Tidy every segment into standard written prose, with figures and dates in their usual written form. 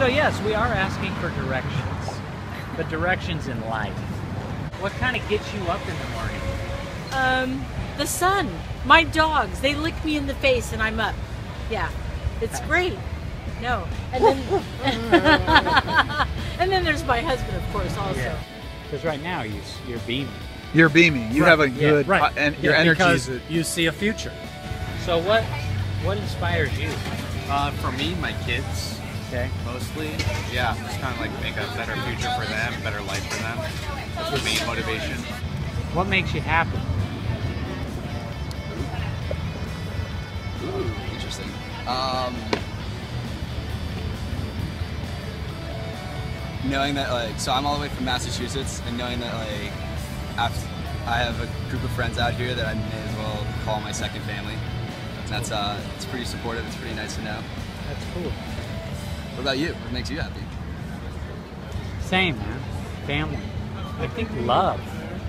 So yes, we are asking for directions, but directions in life. What kind of gets you up in the morning? The sun. My dogs, they lick me in the face and I'm up. Yeah, it's great. No. And then, and then there's my husband, of course, also. Because right now you're beaming. You're beaming. You have a good, and your energy is... You see a future. So what inspires you? For me, my kids. Okay. Mostly. Yeah, just kind of like make a better future for them, better life for them. That's the main motivation. What makes you happy? Ooh, interesting. Knowing that, like, so I'm all the way from Massachusetts, and knowing that, like, after I have a group of friends out here that I may as well call my second family. That's it's pretty supportive. It's pretty nice to know. That's cool. What about you? What makes you happy? Same, man. Family. I think love,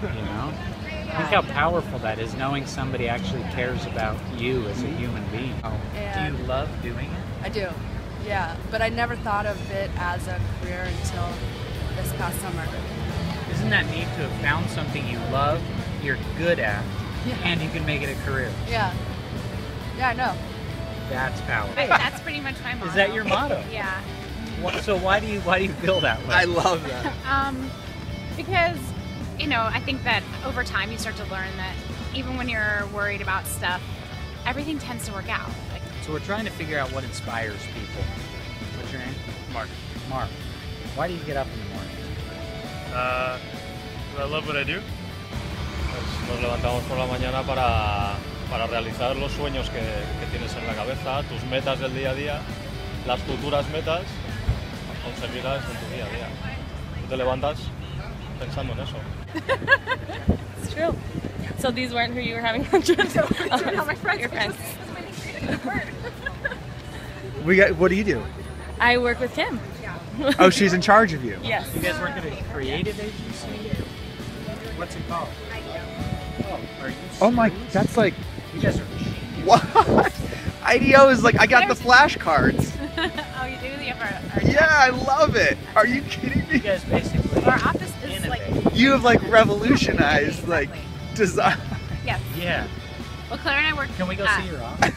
you know? Think how powerful that is, knowing somebody actually cares about you as a human being. And do you love doing it? I do, yeah. But I never thought of it as a career until this past summer. Isn't that neat to have found something you love, you're good at, and you can make it a career? Yeah. Yeah, I know. That's powerful. That's pretty much my motto. Is that your motto? Yeah. So why do you feel that way? I love that. Because, you know, I think that over time you start to learn that even when you're worried about stuff, everything tends to work out. Like, so we're trying to figure out what inspires people. What's your name? Mark. Mark. Why do you get up in the morning? I love what I do. Nos levantamos por la mañana para realizar los sueños que tienes en la cabeza, tus metas del día a día, las futuras metas, conseguirlas en tu día a día. Tú te levantas pensando en eso. It's true. So these weren't who you were having lunch with? no, my friends. Your friends. What do you do? I work with Kim. Oh, she's in charge of you. Yes. You guys work at a creative agency? What's it called? Oh, are you serious? Oh my, that's like... You guys are genius. What? IDEO is like, I got the flashcards. Oh, you do? You have our Yeah, I love it. Are you kidding me? You guys basically our office is like... You have like revolutionized like design. Yes. Yeah. Well, Claire and I work... Can we go see your office?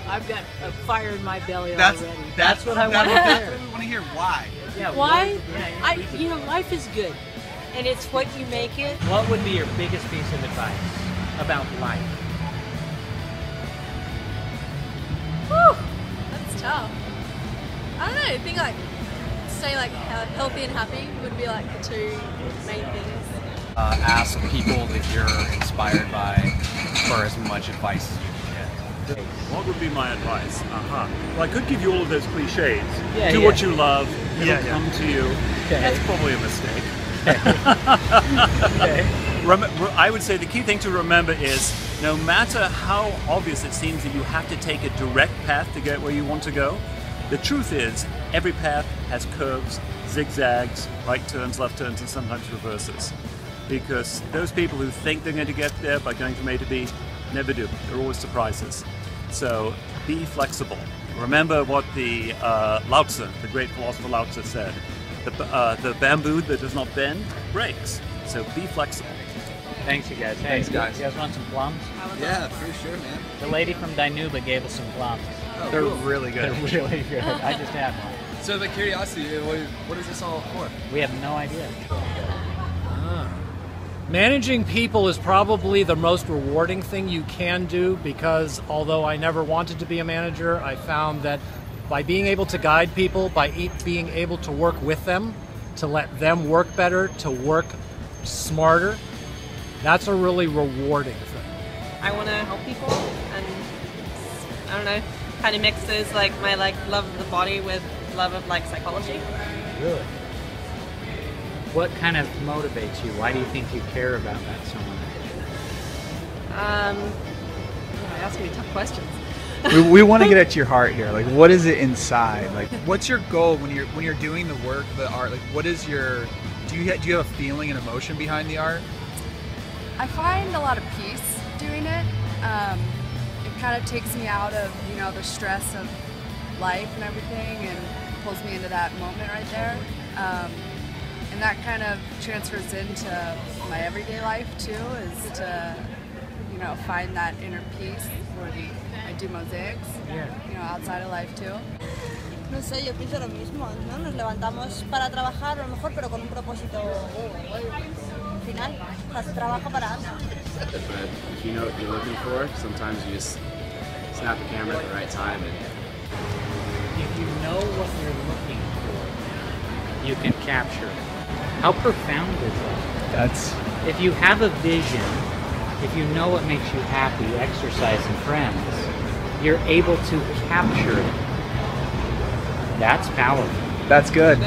I've got a fire in my belly That's already. that's what I want to hear. I want to hear why. Yeah. Why? Yeah, You know, life is good, and it's what you make it. What would be your biggest piece of advice about life? Whew, that's tough. I don't know, I think like staying like healthy and happy would be like the two main things. Ask people that you're inspired by for as much advice as you can get. What would be my advice? Well, I could give you all of those cliches. Yeah, Do what you love. It'll Yeah. come to you. Okay. That's probably a mistake. Okay. I would say the key thing to remember is no matter how obvious it seems that you have to take a direct path to get where you want to go, the truth is every path has curves, zigzags, right turns, left turns, and sometimes reverses. Because those people who think they're going to get there by going from A to B never do. There are always surprises. So be flexible. Remember what the Lao Tzu, the great philosopher Lao Tzu said. The bamboo that does not bend breaks. So be flexible. Thanks, you guys. Hey, Thanks, guys. You guys want some plums? Yeah, for sure, man. The lady from Dinuba gave us some plums. Oh, They're cool. really good. They're really good. I just had one. So, the curiosity, what is this all for? We have no idea. Managing people is probably the most rewarding thing you can do because although I never wanted to be a manager, I found that by being able to guide people, by being able to work with them, to let them work better, to work smarter, that's a really rewarding thing. I want to help people, and I don't know, kind of mixes like my love of the body with love of like psychology. Really? What kind of motivates you? Why do you think you care about that so much? You're asking me tough questions. We want to get at your heart here. Like, what is it inside? Like, what's your goal when you're doing the work, the art? Like, what is your? Do you have a feeling and emotion behind the art? I find a lot of peace doing it. It kind of takes me out of, you know, the stress of life and everything, and pulls me into that moment right there. And that kind of transfers into my everyday life too, is to, you know, find that inner peace when I do mosaics, you know, outside of life too. No sé, yo pienso lo mismo, ¿no? Nos levantamos para trabajar, a lo mejor, pero con un propósito final. O sea, trabajo para algo. But if you know what you're looking for, sometimes you just snap the camera at the right time. And If you know what you're looking for, you can capture it. How profound is that? If you have a vision, if you know what makes you happy, exercise and friends, you're able to capture it. That's powerful. That's good.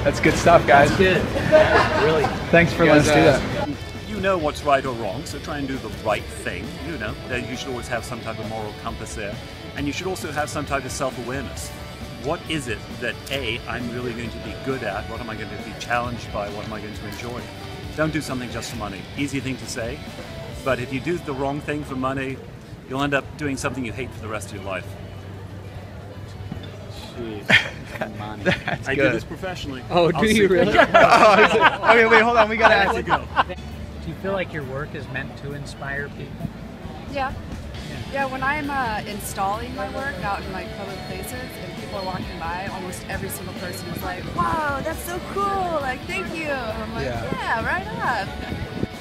That's good stuff, guys. That's good. Really. Thanks for letting us do that. You know what's right or wrong, so try and do the right thing. You know, you should always have some type of moral compass there. And you should also have some type of self-awareness. What is it that A, I'm really going to be good at? What am I going to be challenged by? What am I going to enjoy? Don't do something just for money. Easy thing to say, but if you do the wrong thing for money, you'll end up doing something you hate for the rest of your life. Jeez, money. I do this professionally. Oh, do you really? Okay, wait, hold on. We gotta ask you. Do you feel like your work is meant to inspire people? Yeah. Yeah, when I'm installing my work out in like public places and people are walking by, almost every single person is like, "Wow, that's so cool! Like, thank you." I'm like, "Yeah, right on."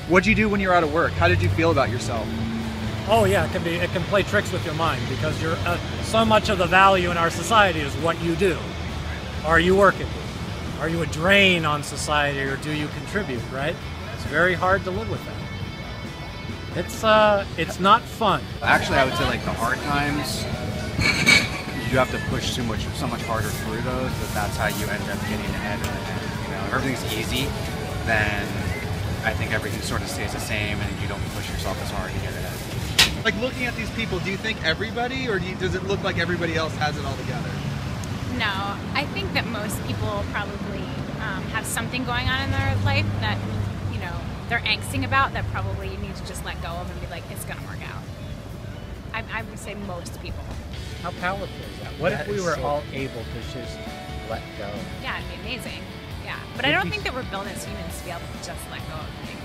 What'd you do when you're out of work? How did you feel about yourself? Oh yeah, it can play tricks with your mind because you're so much of the value in our society is what you do. Are you working? Are you a drain on society, or do you contribute? Right? It's very hard to live with that. It's not fun. Actually, I would say like the hard times, you have to push so much harder through those that's how you end up getting ahead in the end. You know, if everything's easy, then I think everything sort of stays the same, and you don't push yourself as hard to get ahead. Like looking at these people, do you think everybody, or does it look like everybody else has it all together? No, I think that most people probably have something going on in their life that, you know, they're angsting about that probably you need to just let go of and be like, it's gonna work out. I would say most people. How powerful is that? What if we were all able to just let go? Yeah, it'd be amazing. Yeah, but I don't think that we're built as humans to be able to just let go of things.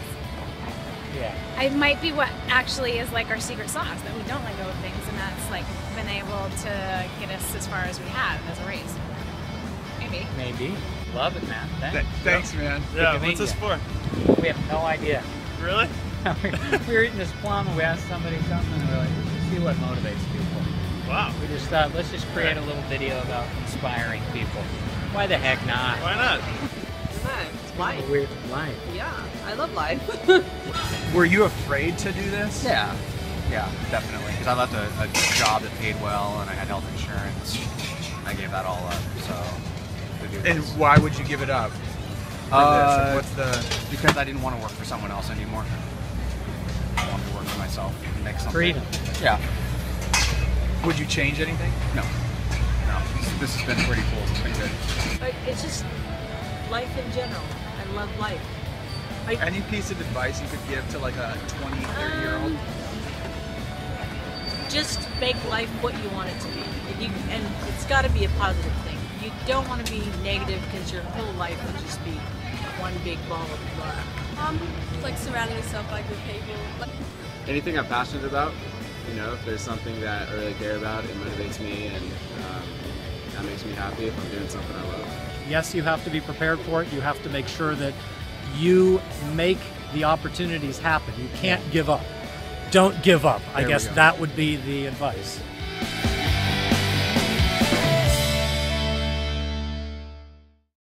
Yeah. It might be what actually is like our secret sauce, that we don't let go of things, and that's like been able to get us as far as we have as a race. Maybe. Maybe. Love it, man. Thanks, man. Yeah, what's this for? We have no idea. Really? We were eating this plum and we asked somebody something and we're like, let's see what motivates people. Wow. We just thought, let's just create a little video about inspiring people. Why the heck not? Why not? It's life. Weird life. Yeah, I love life. Were you afraid to do this? Yeah, definitely. Because I left a job that paid well, and I had health insurance. I gave that all up. So. And why would you give it up? Because I didn't want to work for someone else anymore. I wanted to work for myself and make something. Freedom. Yeah. Would you change anything? No. This has been pretty cool. It's been good. But it's just life in general. I love life. Any piece of advice you could give to like a 20, 30-year-old? Just make life what you want it to be. And it's got to be a positive thing. You don't want to be negative because your whole life would just be one big ball of blah. It's like surrounding yourself by good people. anything I'm passionate about, you know, if there's something that I really care about, it motivates me, and that makes me happy if I'm doing something I love. Yes, you have to be prepared for it. You have to make sure that you make the opportunities happen. You can't give up. Don't give up. I guess that would be the advice.